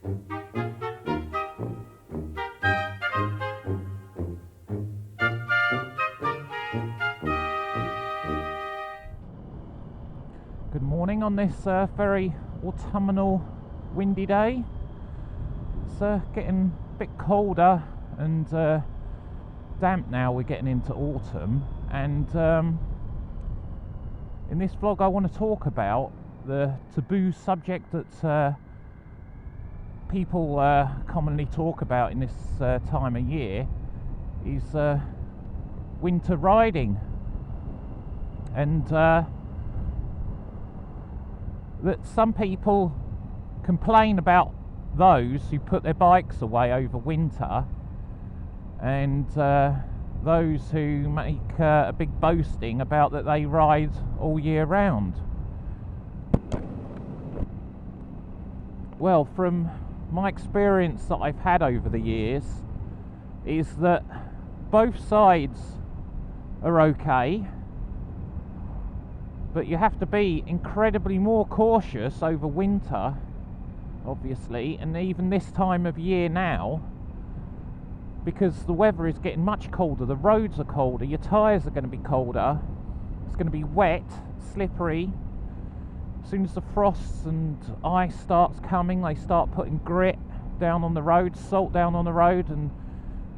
Good morning on this very autumnal, windy day. It's getting a bit colder and damp now. We're getting into autumn, and in this vlog I want to talk about the taboo subject that people commonly talk about in this time of year is winter riding, and that some people complain about those who put their bikes away over winter, and those who make a big boasting about that they ride all year round. Well, from my experience that I've had over the years is that both sides are okay, but you have to be incredibly more cautious over winter, obviously, and even this time of year now, because the weather is getting much colder, the roads are colder, your tyres are going to be colder, it's going to be wet, slippery. As soon as the frosts and ice starts coming, they start putting grit down on the road, salt down on the road, and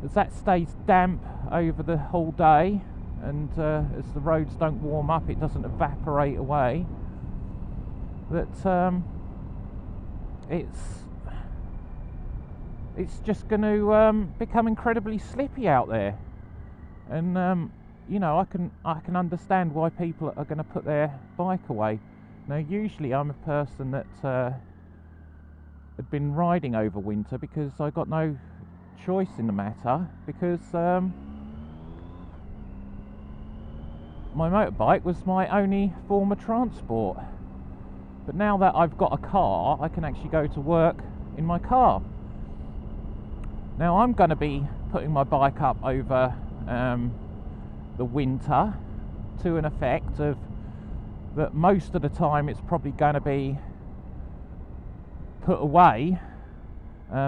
as that stays damp over the whole day, and as the roads don't warm up, it doesn't evaporate away, that it's just going to become incredibly slippy out there. And you know, I can understand why people are going to put their bike away. Now, usually I'm a person that had been riding over winter because I got no choice in the matter, because my motorbike was my only form of transport. But now that I've got a car, I can actually go to work in my car. Now, I'm going to be putting my bike up over the winter to an effect of that most of the time it's probably going to be put away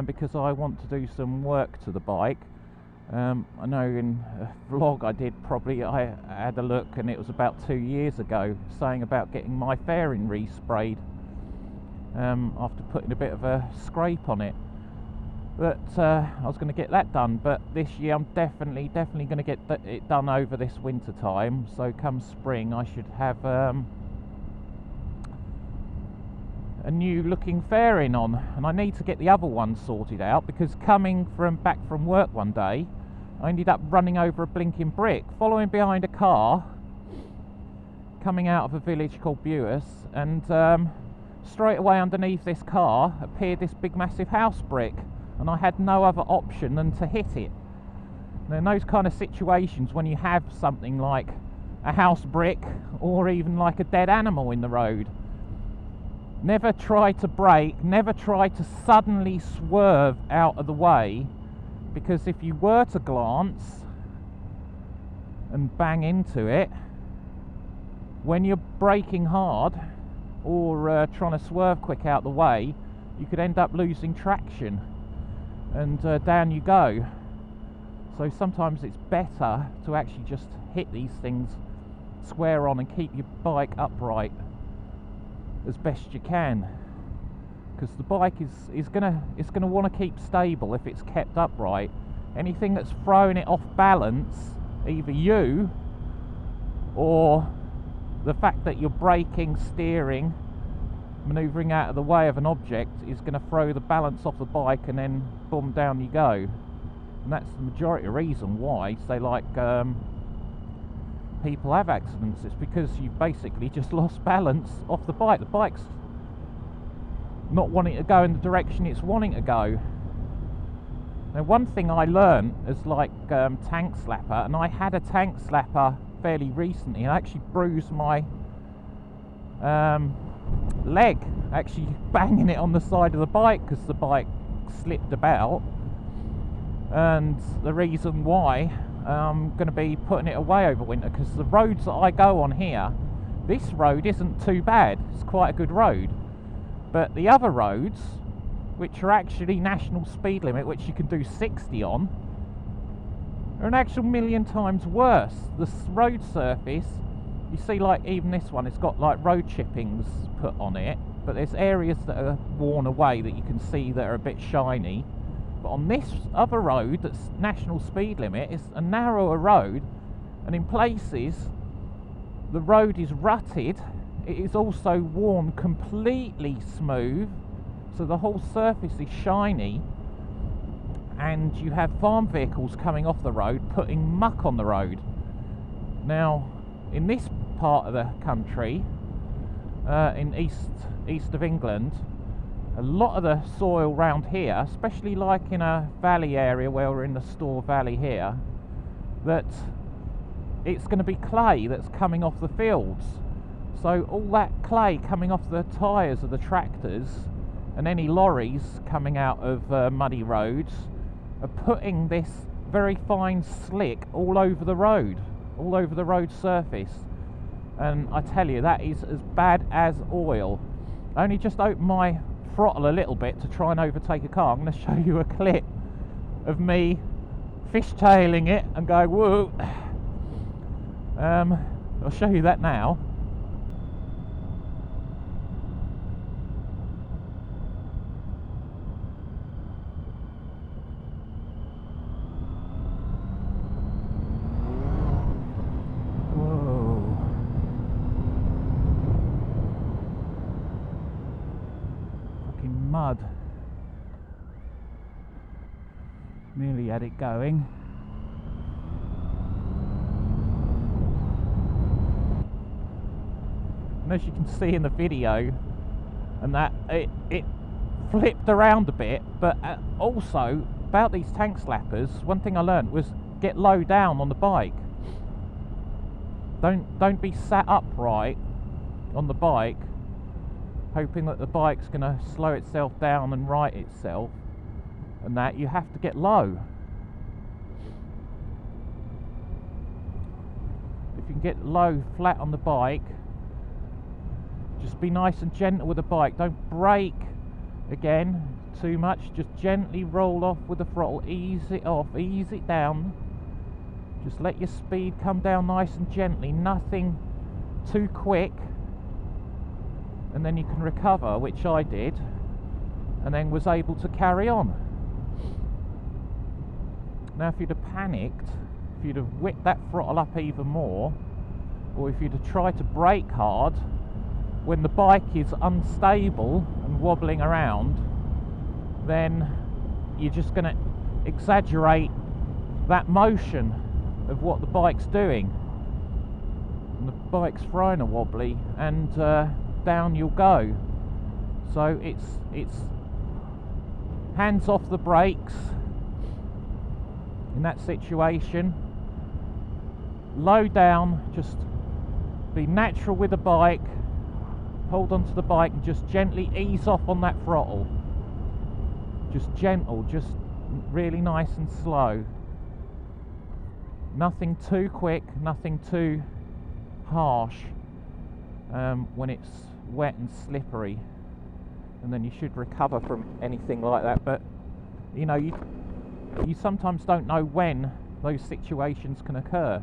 because I want to do some work to the bike. I know in a vlog I did, probably I had a look, and it was about 2 years ago, saying about getting my fairing resprayed after putting a bit of a scrape on it. But I was going to get that done, but this year I'm definitely going to get it done over this winter time. So come spring I should have a new looking fairing on, and I need to get the other one sorted out, because coming back from work one day I ended up running over a blinking brick, following behind a car coming out of a village called Buis, and straight away underneath this car appeared this big massive house brick, and I had no other option than to hit it. Now, in those kind of situations, when you have something like a house brick or even like a dead animal in the road, never try to brake, never try to suddenly swerve out of the way, because if you were to glance and bang into it, when you're braking hard or trying to swerve quick out the way, you could end up losing traction, and down you go. So sometimes it's better to actually just hit these things square on and keep your bike upright as best you can, because the bike is gonna want to keep stable if it's kept upright. Anything that's throwing it off balance, either you or the fact that you're braking, steering, manoeuvring out of the way of an object, is going to throw the balance off the bike, and then boom, down you go. And that's the majority of the reason why, say, like people have accidents. It's because you've basically just lost balance off the bike. The bike's not wanting to go in the direction it's wanting to go. Now, one thing I learned is like tank slapper, and I had a tank slapper fairly recently, and I actually bruised my leg actually banging it on the side of the bike, because the bike slipped about. And the reason why I'm going to be putting it away over winter, because the roads that I go on here, this road isn't too bad, it's quite a good road, but the other roads which are actually national speed limit, which you can do 60 on, are an actual million times worse. The road surface, you see, like even this one, it's got like road chippings put on it, but there's areas that are worn away that you can see that are a bit shiny. But on this other road that's national speed limit, it's a narrower road, and in places the road is rutted. It is also worn completely smooth, so the whole surface is shiny, and you have farm vehicles coming off the road putting muck on the road. Now in this part of the country, in east of England, a lot of the soil round here, especially like in a valley area where we're in the Store Valley here, that it's going to be clay that's coming off the fields. So all that clay coming off the tyres of the tractors and any lorries coming out of muddy roads are putting this very fine slick all over the road surface. And I tell you, that is as bad as oil. I only just opened my throttle a little bit to try and overtake a car. I'm going to show you a clip of me fishtailing it and go whoa. I'll show you that now. Mud. Nearly had it going. And as you can see in the video, and that it flipped around a bit, but also about these tank slappers, one thing I learned was get low down on the bike. Don't be sat upright on the bike hoping that the bike's going to slow itself down and right itself, and that you have to get low. If you can get low flat on the bike, just be nice and gentle with the bike. Don't brake again too much, just gently roll off with the throttle, ease it off, ease it down, just let your speed come down nice and gently, nothing too quick. And then you can recover, which I did, and then was able to carry on. Now if you'd have panicked, if you'd have whipped that throttle up even more, or if you'd have tried to brake hard when the bike is unstable and wobbling around, then you're just going to exaggerate that motion of what the bike's doing. And the bike's thrown a wobbly, and down you'll go. So it's hands off the brakes in that situation, low down, just be natural with the bike, hold onto the bike and just gently ease off on that throttle, just gentle, just really nice and slow, nothing too quick, nothing too harsh when it's wet and slippery, and then you should recover from anything like that. But you know, you sometimes don't know when those situations can occur,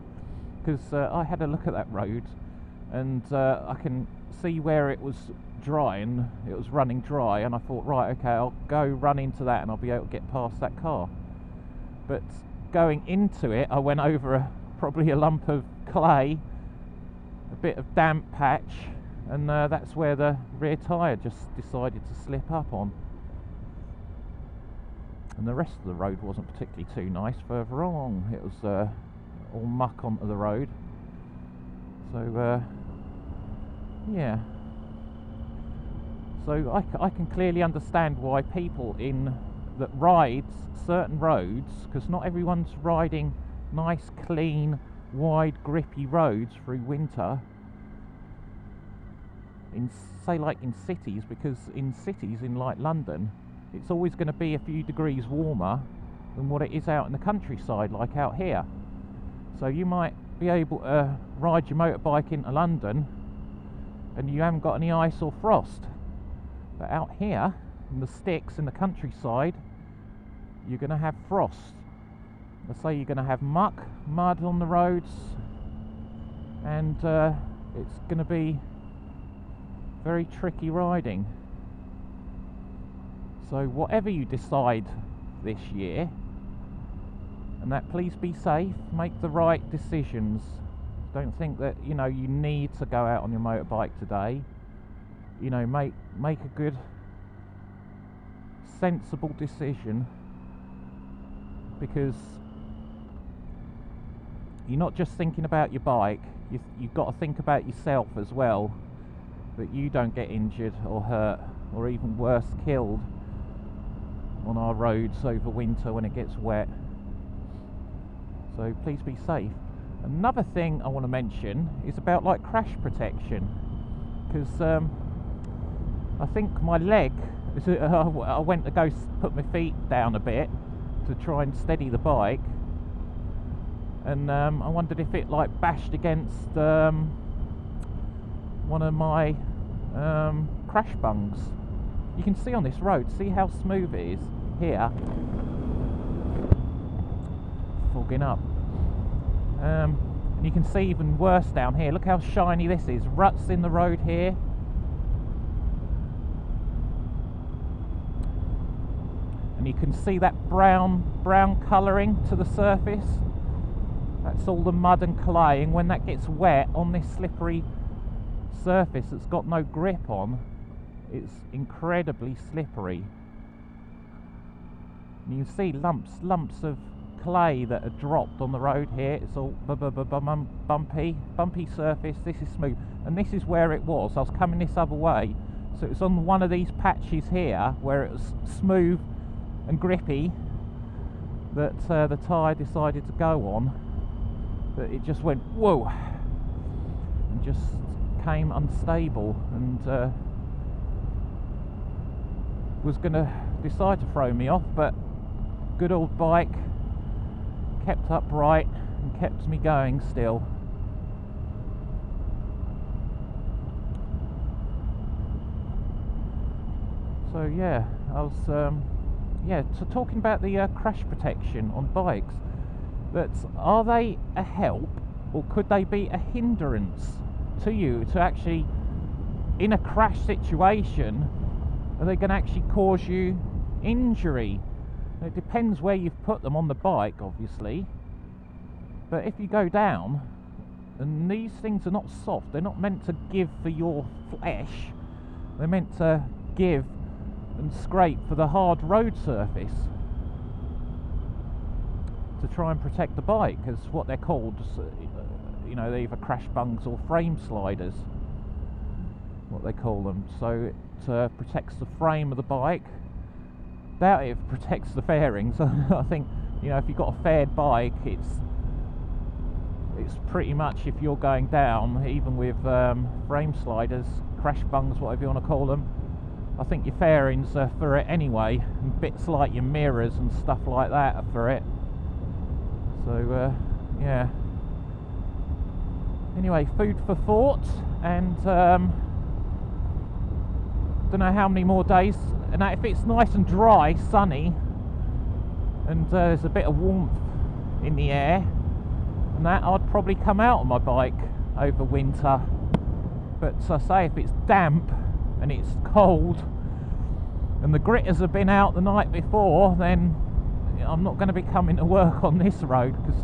because I had a look at that road, and I can see where it was dry and it was running dry, and I thought, right, okay, I'll go run into that and I'll be able to get past that car. But going into it, I went over probably a lump of clay, a bit of damp patch, and that's where the rear tyre just decided to slip up on. And the rest of the road wasn't particularly too nice further on. It was all muck onto the road. So yeah, so I can clearly understand why people that rides certain roads, because not everyone's riding nice, clean, wide, grippy roads through winter, in say like in cities, because in cities in like London, it's always going to be a few degrees warmer than what it is out in the countryside, like out here. So you might be able to ride your motorbike into London and you haven't got any ice or frost, but out here and the sticks in the countryside, you're going to have frost. Let's say you're going to have mud on the roads, and it's going to be very tricky riding. So whatever you decide this year, and that, please be safe, make the right decisions. Don't think that, you know, you need to go out on your motorbike today. You know, make a good, sensible decision, because you're not just thinking about your bike, you've got to think about yourself as well, that you don't get injured or hurt, or even worse, killed on our roads over winter when it gets wet. So please be safe. Another thing I want to mention is about like crash protection, because I think my leg, I went to go put my feet down a bit to try and steady the bike, and I wondered if it like bashed against one of my crash bungs. You can see on this road, see how smooth it is here. Fogging up. And you can see even worse down here. Look how shiny this is. Ruts in the road here. And you can see that brown colouring to the surface. That's all the mud and clay, and when that gets wet on this slippery surface that's got no grip on, it's incredibly slippery. And you can see lumps of clay that are dropped on the road here. It's all bumpy surface. This is smooth, and this is where it was. I was coming this other way, so it was on one of these patches here where it was smooth and grippy that the tyre decided to go on, but it just went whoa and just came unstable, and was going to decide to throw me off, but good old bike kept upright and kept me going still. So yeah, I was talking about the crash protection on bikes. That are they a help, or could they be a hindrance to you, to actually, in a crash situation, are they going to actually cause you injury? It depends where you've put them on the bike, obviously, but if you go down, and these things are not soft, they're not meant to give for your flesh, they're meant to give and scrape for the hard road surface, to try and protect the bike, as what they're called, you know, they're either crash bungs or frame sliders, what they call them. So it protects the frame of the bike. Doubt it protects the fairings. I think, you know, if you've got a faired bike, it's pretty much, if you're going down, even with frame sliders, crash bungs, whatever you want to call them, I think your fairings are for it anyway, and bits like your mirrors and stuff like that are for it. So yeah, anyway, food for thought, and don't know how many more days, and if it's nice and dry, sunny, and there's a bit of warmth in the air and that, I'd probably come out on my bike over winter. But I say, if it's damp and it's cold and the gritters have been out the night before, then I'm not going to be coming to work on this road, because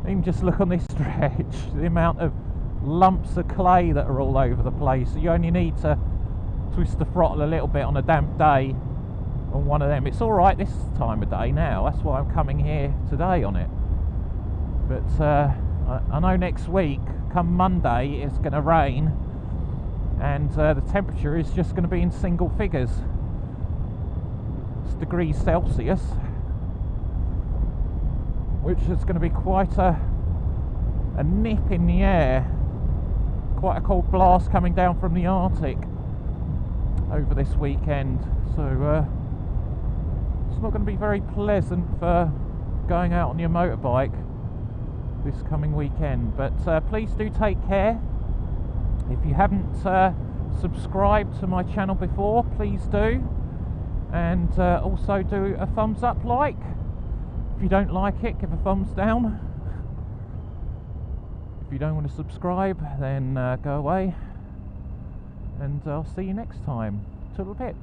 even just look on this stretch, the amount of lumps of clay that are all over the place. So you only need to twist the throttle a little bit on a damp day on one of them. It's all right this time of day now, that's why I'm coming here today on it. But I know next week, come Monday, it's going to rain, and the temperature is just going to be in single figures. It's degrees Celsius, which is going to be quite a nip in the air, quite a cold blast coming down from the Arctic over this weekend. So it's not going to be very pleasant for going out on your motorbike this coming weekend. But please do take care. If you haven't subscribed to my channel before, please do. and also do a thumbs up like. If you don't like it, give a thumbs down. If you don't want to subscribe, then go away, and I'll see you next time. Toodle pip.